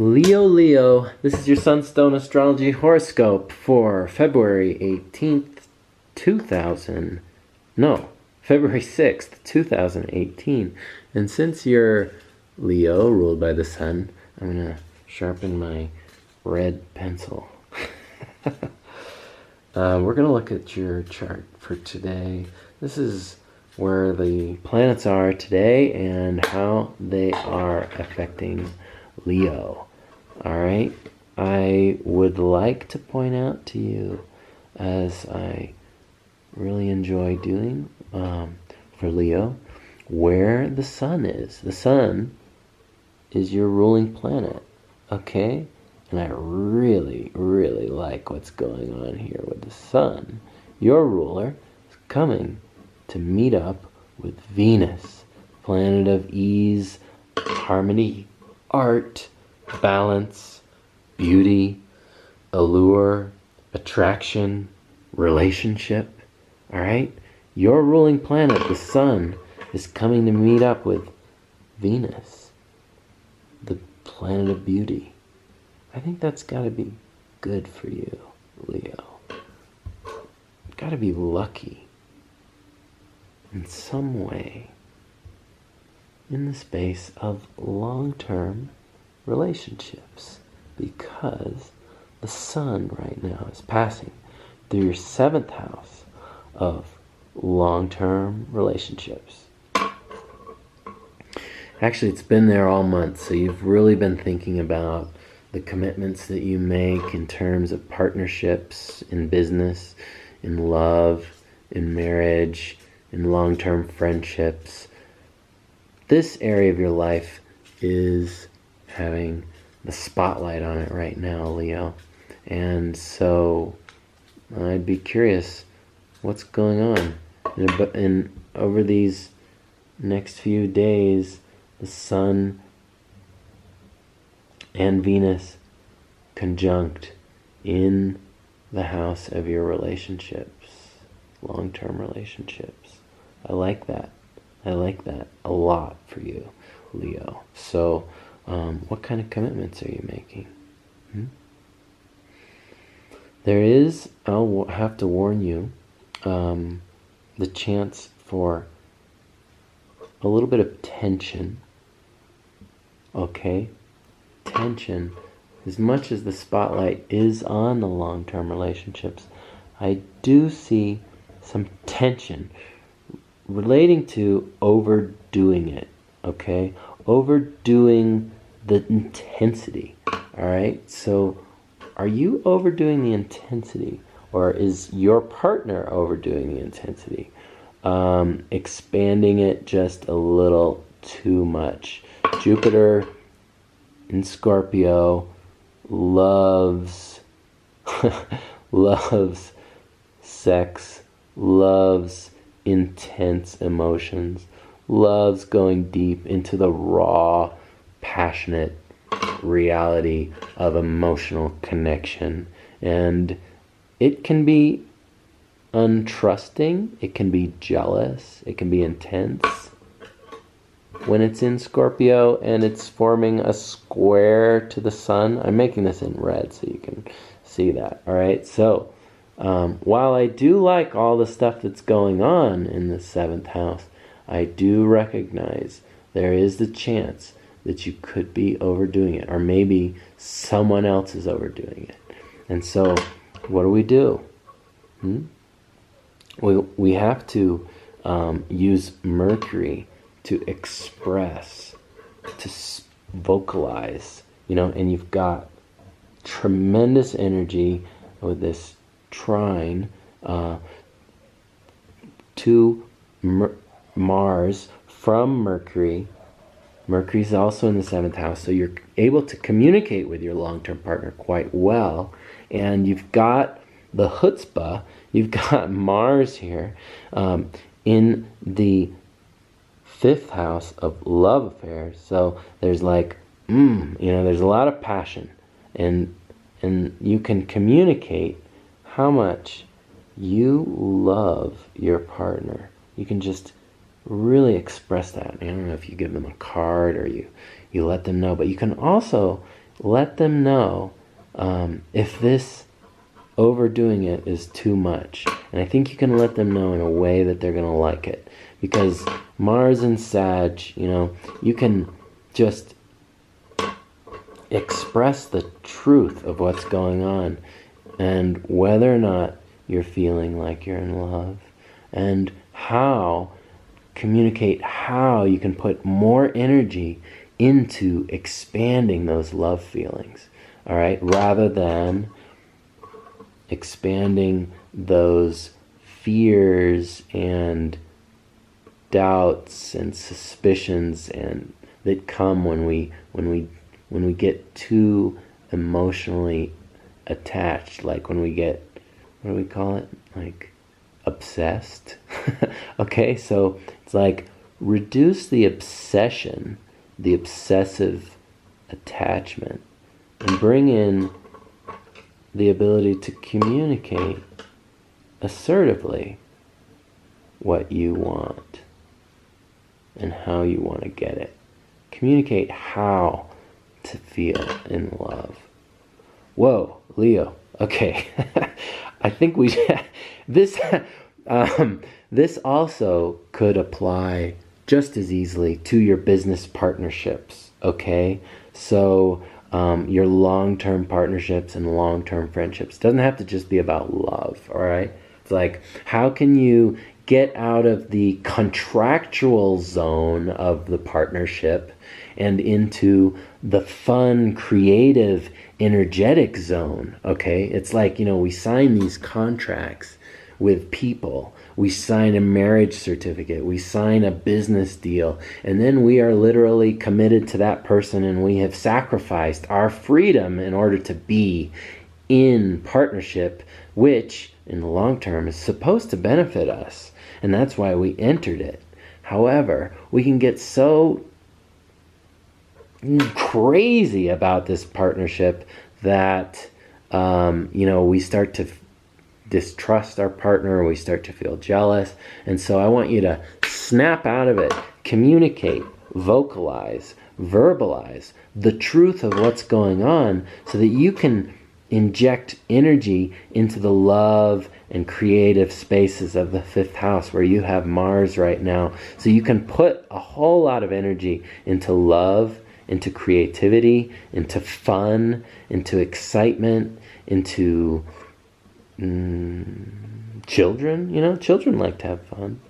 Leo, this is your Sunstone Astrology Horoscope for February 18th, 2000, no, February 6th, 2018. And since you're Leo, ruled by the sun, I'm going to sharpen my red pencil. We're going to look at your chart for today. This is where the planets are today and how they are affecting Leo. Alright, I would like to point out to you, as I really enjoy doing for Leo, where the sun is. The sun is your ruling planet, okay? And I really, really like what's going on here with the sun. Your ruler is coming to meet up with Venus, planet of ease, harmony, art, balance, beauty, allure, attraction, relationship. Alright? Your ruling planet, the sun, is coming to meet up with Venus, the planet of beauty. I think that's got to be good for you, Leo. Got to be lucky in some way in the space of long-term relationships, because the sun right now is passing through your 7th house of long-term relationships. Actually, it's been there all month, so you've really been thinking about the commitments that you make in terms of partnerships, in business, in love, in marriage, in long-term friendships. This area of your life is having the spotlight on it right now, Leo. And so I'd be curious what's going on. And over these next few days, the sun and Venus conjunct in the house of your relationships, long-term relationships. I like that. I like that a lot for you, Leo. So what kind of commitments are you making? There is, I'll have to warn you, the chance for a little bit of tension. Okay? Tension. As much as the spotlight is on the long-term relationships, I do see some tension relating to overdoing it. Okay? Overdoing the intensity. Alright? So, are you overdoing the intensity? Or is your partner overdoing the intensity? Expanding it just a little too much. Jupiter in Scorpio loves loves sex, loves intense emotions, loves going deep into the raw, passionate reality of emotional connection. And it can be untrusting, it can be jealous, it can be intense when it's in Scorpio and it's forming a square to the sun. I'm making this in red so you can see that. Alright, so while I do like all the stuff that's going on in the 7th house, I do recognize there is the chance that you could be overdoing it, or maybe someone else is overdoing it. And so what do? We have to use Mercury to express, to vocalize, and you've got tremendous energy with this trine to Mars from Mercury. Mercury's also in the 7th house, so you're able to communicate with your long-term partner quite well. And you've got the chutzpah, you've got Mars here in the 5th house of love affairs. So there's there's a lot of passion, and you can communicate how much you love your partner. You can just really express that. I don't know if you give them a card or you let them know, but you can also let them know if this overdoing it is too much. And I think you can let them know in a way that they're going to like it. Because Mars and Sag, you can just express the truth of what's going on and whether or not you're feeling like you're in love, and communicate how you can put more energy into expanding those love feelings, all right, rather than expanding those fears and doubts and suspicions and that come when we get too emotionally attached, like when we get, what do we call it, like obsessed. Okay, so it's like reduce the obsession, the obsessive attachment, and bring in the ability to communicate assertively what you want and how you want to get it. Communicate how to feel in love. Whoa, Leo. Okay. I think this this also could apply just as easily to your business partnerships, okay? So your long-term partnerships and long-term friendships. Doesn't have to just be about love, all right? It's like, how can you get out of the contractual zone of the partnership and into the fun, creative, energetic zone, okay? It's like, we sign these contracts with people. We sign a marriage certificate. We sign a business deal. And then we are literally committed to that person, and we have sacrificed our freedom in order to be in partnership, which in the long term is supposed to benefit us. And that's why we entered it. However, we can get so crazy about this partnership that we start to distrust our partner, we start to feel jealous. And so I want you to snap out of it, communicate, vocalize, verbalize the truth of what's going on so that you can inject energy into the love and creative spaces of the 5th house where you have Mars right now. So you can put a whole lot of energy into love, into creativity, into fun, into excitement, into children. Children like to have fun.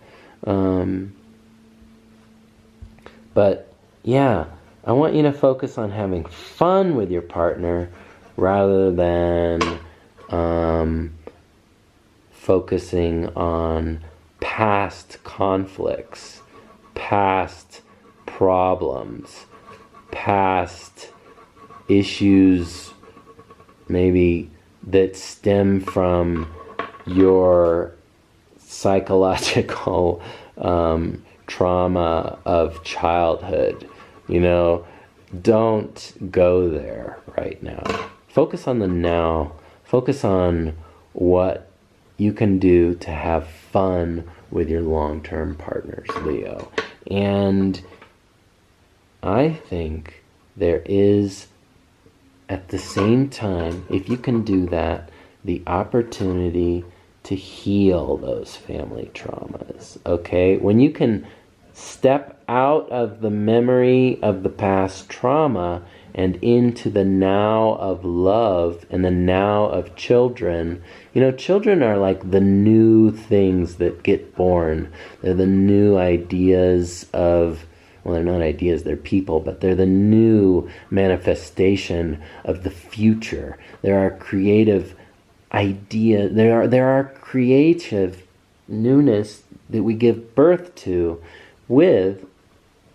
But yeah, I want you to focus on having fun with your partner rather than focusing on past conflicts, past problems, past issues maybe that stem from your psychological trauma of childhood. Don't go there right now. Focus on the now. Focus on what you can do to have fun with your long-term partners, Leo. And I think there is, at the same time, if you can do that, the opportunity to heal those family traumas, okay? When you can step out of the memory of the past trauma and into the now of love and the now of children. Children are like the new things that get born. They're the new ideas of, well, they're not ideas, they're people, but they're the new manifestation of the future. There are creative ideas, there are creative newness that we give birth to with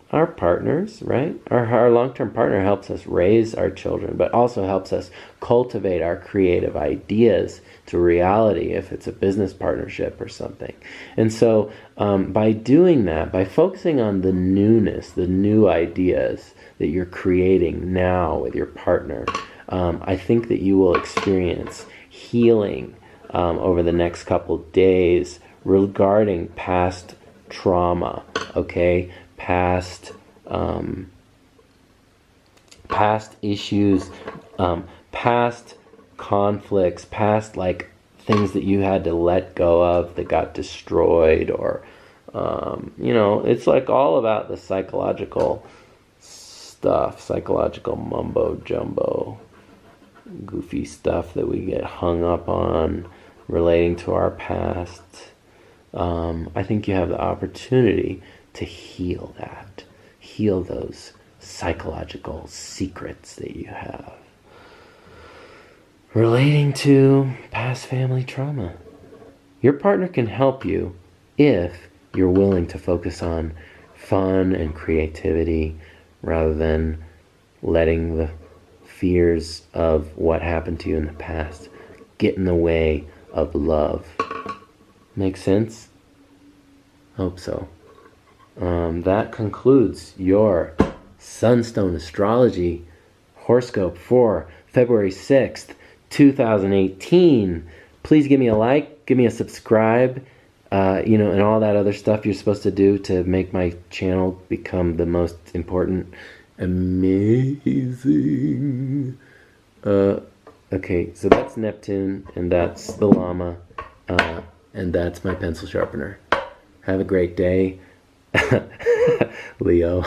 our partners, right? Our long-term partner helps us raise our children, but also helps us cultivate our creative ideas to reality if it's a business partnership or something. And so by doing that, by focusing on the newness, the new ideas that you're creating now with your partner, I think that you will experience healing over the next couple days regarding past trauma, okay? Past past issues, past conflicts, past like things that you had to let go of that got destroyed, or it's like all about the psychological stuff, psychological mumbo jumbo, goofy stuff that we get hung up on relating to our past. I think you have the opportunity to heal that, heal those psychological secrets that you have relating to past family trauma. Your partner can help you if you're willing to focus on fun and creativity rather than letting the fears of what happened to you in the past get in the way of love. Make sense? Hope so. That concludes your Sunstone Astrology horoscope for February 6th, 2018. Please give me a like, give me a subscribe, and all that other stuff you're supposed to do to make my channel become the most important. Amazing. Okay, so that's Neptune, and that's the llama, and that's my pencil sharpener. Have a great day, Leo.